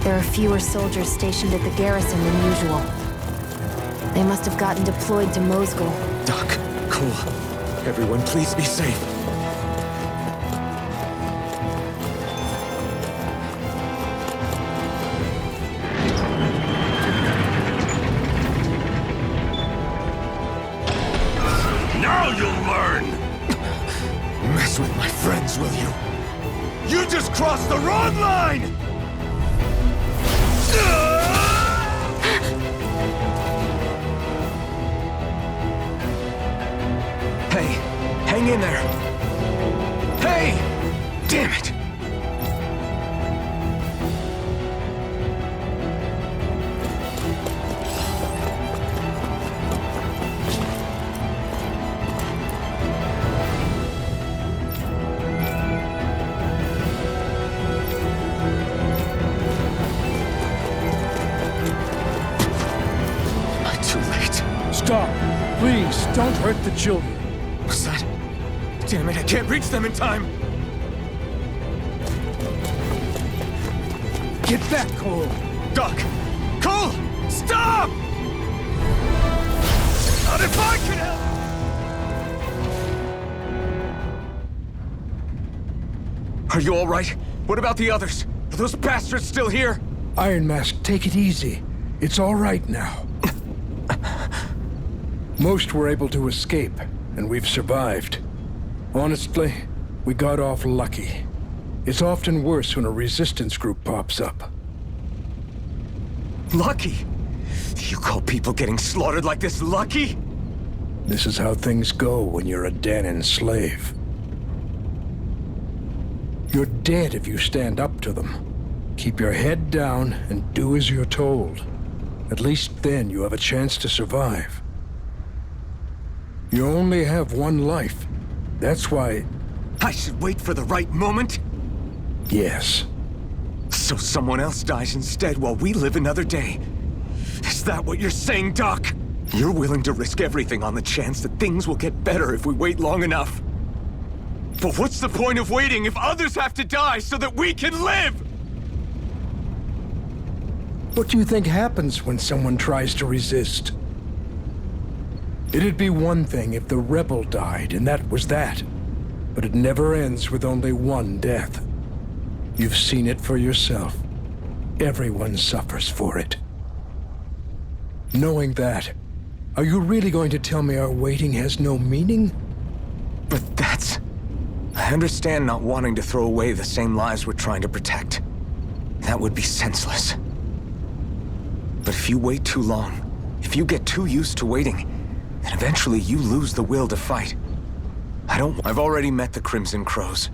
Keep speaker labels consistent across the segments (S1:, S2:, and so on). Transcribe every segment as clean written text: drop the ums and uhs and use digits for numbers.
S1: There are fewer soldiers stationed at the garrison than usual. They must have gotten deployed to Mosgul.
S2: Doc, Cole, everyone please be safe.
S3: Now you'll learn!
S2: Mess with my friends, will you? You just crossed the wrong line! Hey, hang in there. Hey! Damn it! Too late.
S4: Stop! Please, don't hurt the children.
S2: What's that? Damn it, I can't reach them in time!
S4: Get back, Cole!
S2: Doc! Cole! Stop! Not if I can help! Are you all right? What about the others? Are those bastards still here?
S4: Iron Mask, take it easy. It's all right now. Most were able to escape, and we've survived. Honestly, we got off lucky. It's often worse when a resistance group pops up.
S2: Lucky? You call people getting slaughtered like this lucky?
S4: This is how things go when you're a Dahnan slave. You're dead if you stand up to them. Keep your head down and do as you're told. At least then you have a chance to survive. You only have one life. That's why...
S2: I should wait for the right moment?
S4: Yes.
S2: So someone else dies instead while we live another day. Is that what you're saying, Doc? You're willing to risk everything on the chance that things will get better if we wait long enough. But what's the point of waiting if others have to die so that we can live?
S4: What do you think happens when someone tries to resist? It'd be one thing if the rebel died, and that was that. But it never ends with only one death. You've seen it for yourself. Everyone suffers for it. Knowing that, are you really going to tell me our waiting has no meaning?
S2: But that's... I understand not wanting to throw away the same lives we're trying to protect. That would be senseless. But if you wait too long, if you get too used to waiting, then eventually you lose the will to fight. I've already met the Crimson Crows.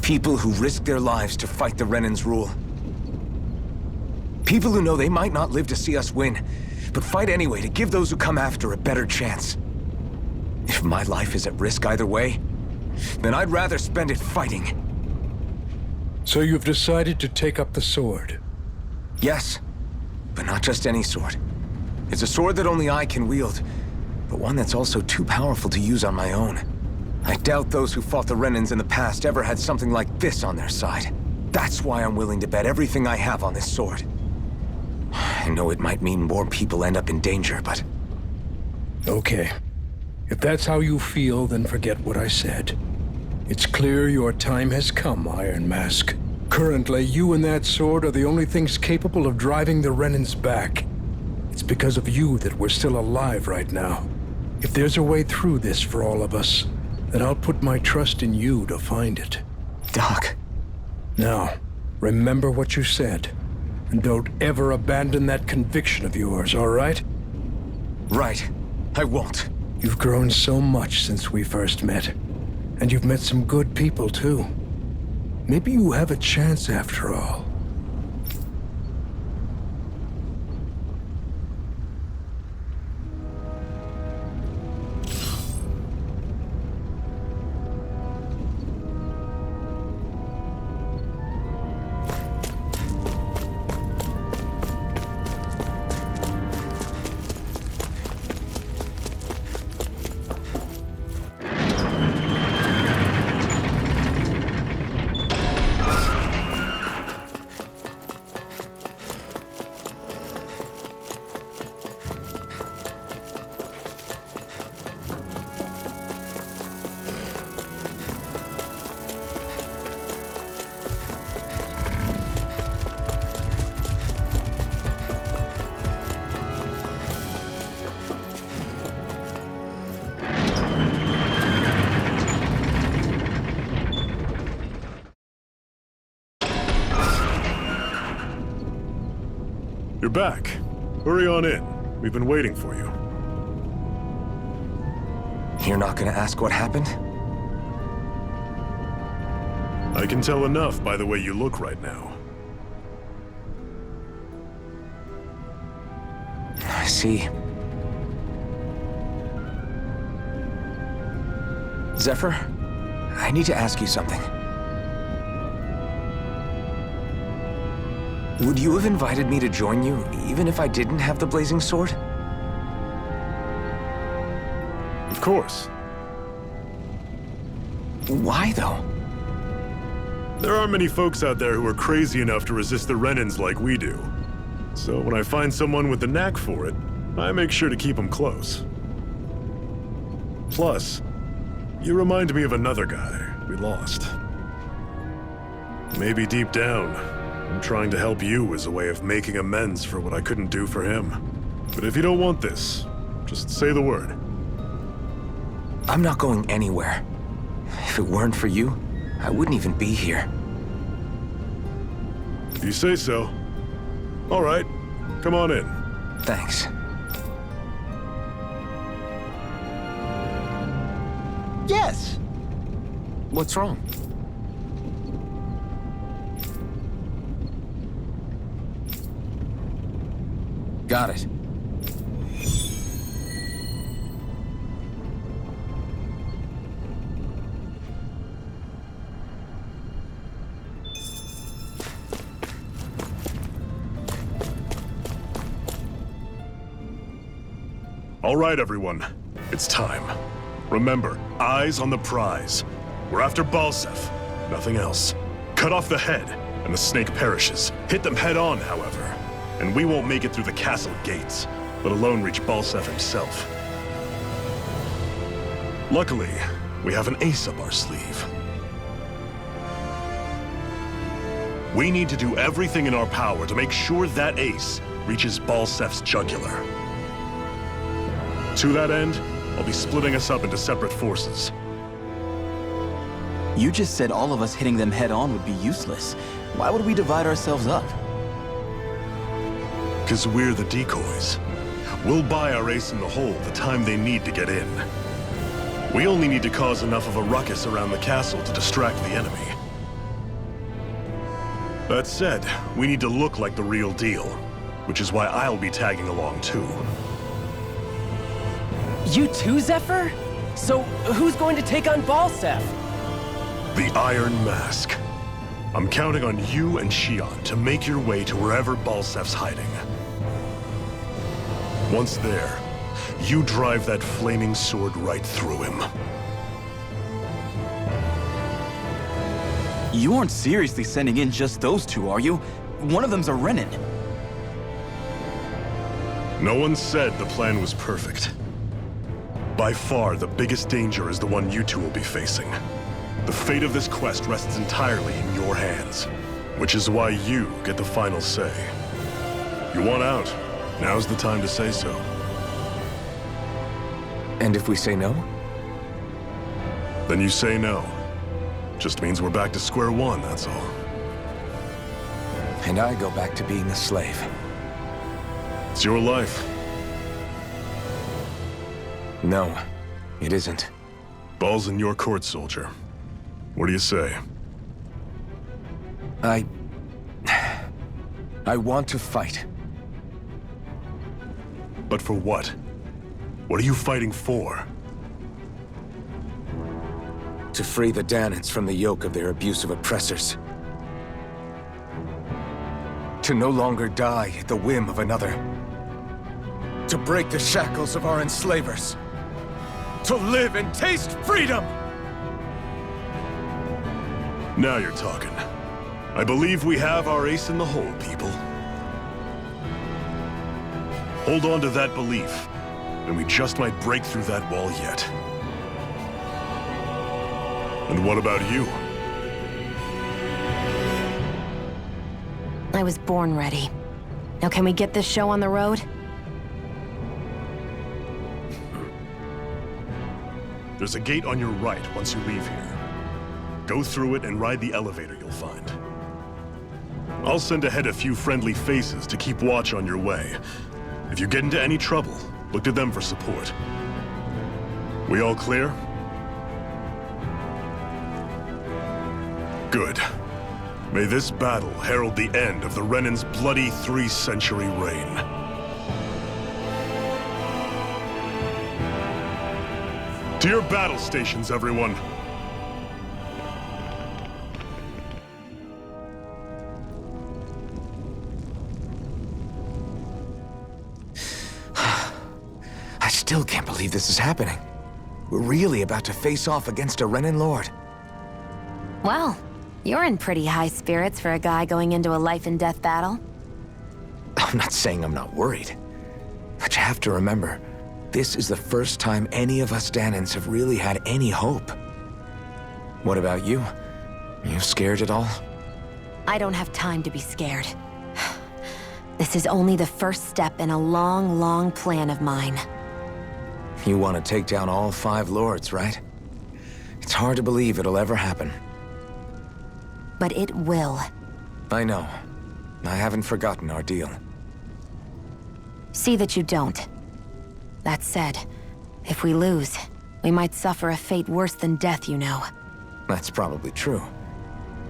S2: People who risk their lives to fight the Renan's rule. People who know they might not live to see us win, but fight anyway to give those who come after a better chance. If my life is at risk either way, then I'd rather spend it fighting.
S4: So you've decided to take up the sword?
S2: Yes, but not just any sword. It's a sword that only I can wield, but one that's also too powerful to use on my own. I doubt those who fought the Renans in the past ever had something like this on their side. That's why I'm willing to bet everything I have on this sword. I know it might mean more people end up in danger, but...
S4: Okay. If that's how you feel, then forget what I said. It's clear your time has come, Iron Mask. Currently, you and that sword are the only things capable of driving the Renans back. It's because of you that we're still alive right now. If there's a way through this for all of us, then I'll put my trust in you to find it.
S2: Doc.
S4: Now, remember what you said. And don't ever abandon that conviction of yours, all right?
S2: Right. I won't.
S4: You've grown so much since we first met. And you've met some good people, too. Maybe you have a chance after all.
S5: You're back. Hurry on in. We've been waiting for you.
S2: You're not gonna ask what happened?
S5: I can tell enough by the way you look right now.
S2: I see. Zephyr, I need to ask you something. Would you have invited me to join you, even if I didn't have the blazing sword?
S5: Of course.
S2: Why, though?
S5: There aren't many folks out there who are crazy enough to resist the Renans like we do. So when I find someone with the knack for it, I make sure to keep them close. Plus, you remind me of another guy we lost. Maybe deep down, I'm trying to help you as a way of making amends for what I couldn't do for him. But if you don't want this, just say the word.
S2: I'm not going anywhere. If it weren't for you, I wouldn't even be here.
S5: If you say so. All right, come on in.
S2: Thanks.
S6: Yes.
S2: What's wrong? Got it.
S5: All right, everyone. It's time. Remember, eyes on the prize. We're after Balseph, nothing else. Cut off the head, and the snake perishes. Hit them head on, however, and we won't make it through the castle gates, let alone reach Balseph himself. Luckily, we have an ace up our sleeve. We need to do everything in our power to make sure that ace reaches Balseph's jugular. To that end, I'll be splitting us up into separate forces.
S6: You just said all of us hitting them head on would be useless. Why would we divide ourselves up?
S5: 'Cause we're the decoys. We'll buy our ace in the hole the time they need to get in. We only need to cause enough of a ruckus around the castle to distract the enemy. That said, we need to look like the real deal, which is why I'll be tagging along too.
S7: You too, Zephyr? So, who's going to take on Balseph?
S5: The Iron Mask. I'm counting on you and Xion to make your way to wherever Balseph's hiding. Once there, you drive that flaming sword right through him.
S6: You aren't seriously sending in just those two, are you? One of them's a Renan.
S5: No one said the plan was perfect. By far, the biggest danger is the one you two will be facing. The fate of this quest rests entirely in your hands, which is why you get the final say. You want out, now's the time to say so.
S2: And if we say no?
S5: Then you say no. Just means we're back to square one, that's all.
S2: And I go back to being a slave.
S5: It's your life.
S2: No, it isn't.
S5: Ball's in your court, soldier. What do you say?
S2: I want to fight.
S5: But for what? What are you fighting for?
S2: To free the Dahnans from the yoke of their abusive oppressors. To no longer die at the whim of another. To break the shackles of our enslavers. To live and taste freedom!
S5: Now you're talking. I believe we have our ace in the hole, people. Hold on to that belief, and we just might break through that wall yet. And what about you?
S1: I was born ready. Now can we get this show on the road?
S5: There's a gate on your right once you leave here. Go through it and ride the elevator you'll find. I'll send ahead a few friendly faces to keep watch on your way. If you get into any trouble, look to them for support. We all clear? Good. May this battle herald the end of the Renan's bloody 3-century reign. To your battle stations, everyone!
S2: I still can't believe this is happening. We're really about to face off against a Renan Lord.
S1: Well, you're in pretty high spirits for a guy going into a life-and-death battle.
S2: I'm not saying I'm not worried. But you have to remember, this is the first time any of us Danans have really had any hope. What about you? You scared at all?
S1: I don't have time to be scared. This is only the first step in a long, long plan of mine.
S2: You want to take down all 5 lords, right? It's hard to believe it'll ever happen.
S1: But it will.
S2: I know. I haven't forgotten our deal.
S1: See that you don't. That said, if we lose, we might suffer a fate worse than death, you know.
S2: That's probably true.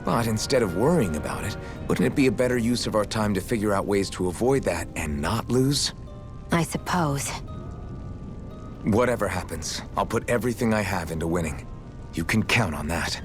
S2: But instead of worrying about it, wouldn't it be a better use of our time to figure out ways to avoid that and not lose?
S1: I suppose.
S2: Whatever happens, I'll put everything I have into winning. You can count on that.